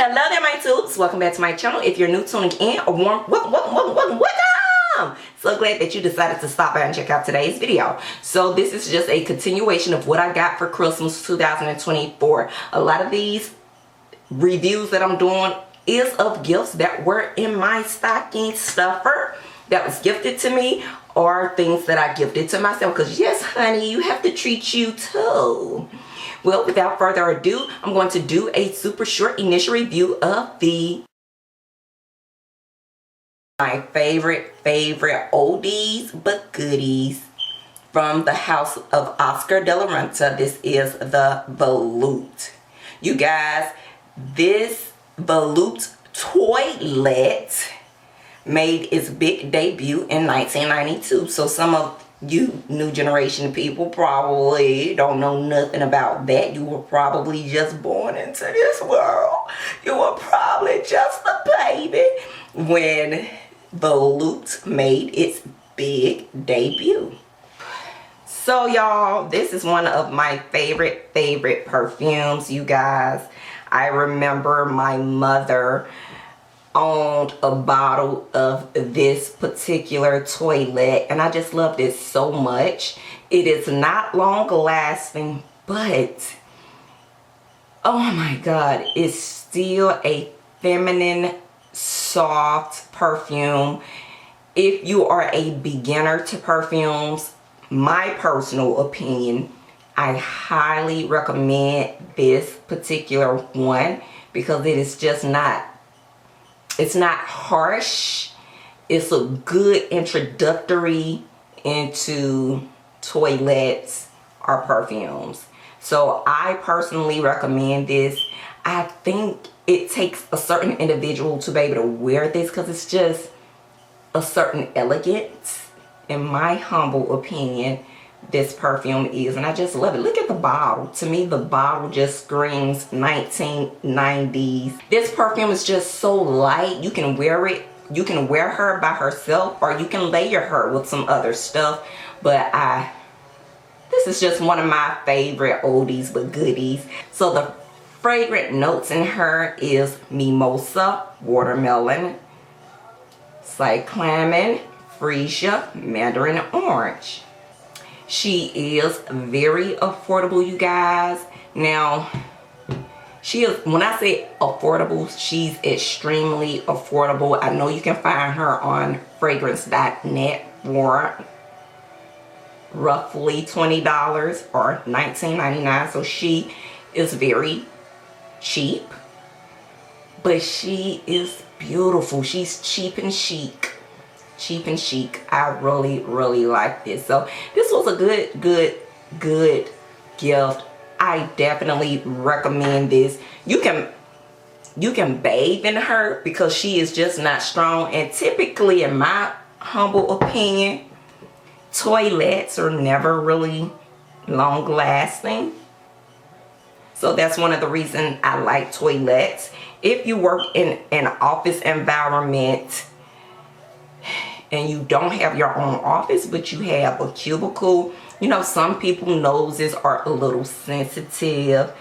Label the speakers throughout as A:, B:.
A: Hello there, my tubes. Welcome back to my channel. If you're new tuning in, a warm welcome. So glad that you decided to stop by and check out today's video. So this is just a continuation of what I got for Christmas 2024. A lot of these reviews that I'm doing is of gifts that were in my stocking stuffer that was gifted to me, or things that I gifted to myself, because yes honey, you have to treat you too. Well, without further ado, I'm going to do a super short initial review of my favorite oldies but goodies from the house of Oscar de la Renta. This is the Volupte. You guys, this Volupte toilet made its big debut in 1992. So some of you new generation people probably don't know nothing about that. You were probably just born into this world. You were probably just a baby when Volupte made its big debut. So y'all, this is one of my favorite perfumes, you guys. I remember my mother owned a bottle of this particular toilet, and I just loved it so much. It is not long lasting, but oh my god, it's still a feminine, soft perfume. If you are a beginner to perfumes, my personal opinion, I highly recommend this particular one, because it is just not, it's not harsh. It's a good introductory into toilets or perfumes. So I personally recommend this. I think it takes a certain individual to be able to wear this, because it's just a certain elegance, in my humble opinion, this perfume is. And I just love it. Look at the bottle. To me, the bottle just screams 1990s. This perfume is just so light. You can wear it. You can wear her by herself, or you can layer her with some other stuff. But this is just one of my favorite oldies but goodies. So the fragrant notes in her is mimosa, watermelon, cyclamen, freesia, mandarin orange. She is very affordable, you guys. Now, she is, when I say affordable, she's extremely affordable. I know you can find her on fragrance.net for roughly $20 or $19.99. So she is very cheap, but she is beautiful. She's cheap and chic. I really like this. So this was a good gift. I definitely recommend this. You can bathe in her, because she is just not strong. And typically, in my humble opinion, toilets are never really long lasting. So that's one of the reasons I like toilets. If you work in an office environment and you don't have your own office, but you have a cubicle, you know, some people's noses are a little sensitive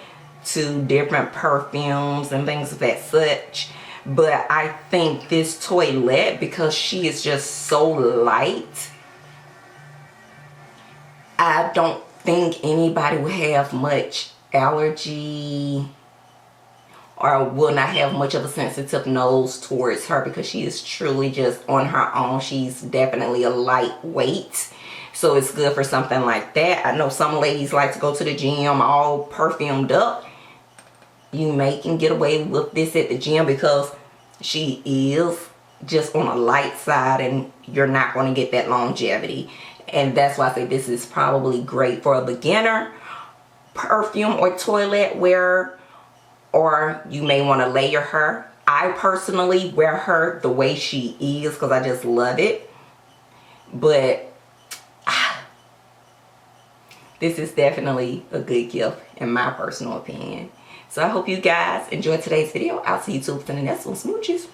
A: to different perfumes and things of that such. But I think this toilet, because she is just so light, I don't think anybody will have much allergy or will not have much of a sensitive nose towards her, because she is truly just on her own. She's definitely a lightweight, so it's good for something like that. I know some ladies like to go to the gym all perfumed up. You may can get away with this at the gym, because she is just on a light side and you're not going to get that longevity. And that's why I say this is probably great for a beginner perfume or toilet wearer, or you may want to layer her. I personally wear her the way she is, because I just love it. But this is definitely a good gift, in my personal opinion. So I hope you guys enjoyed today's video. I'll see you too in the next one. Smooches.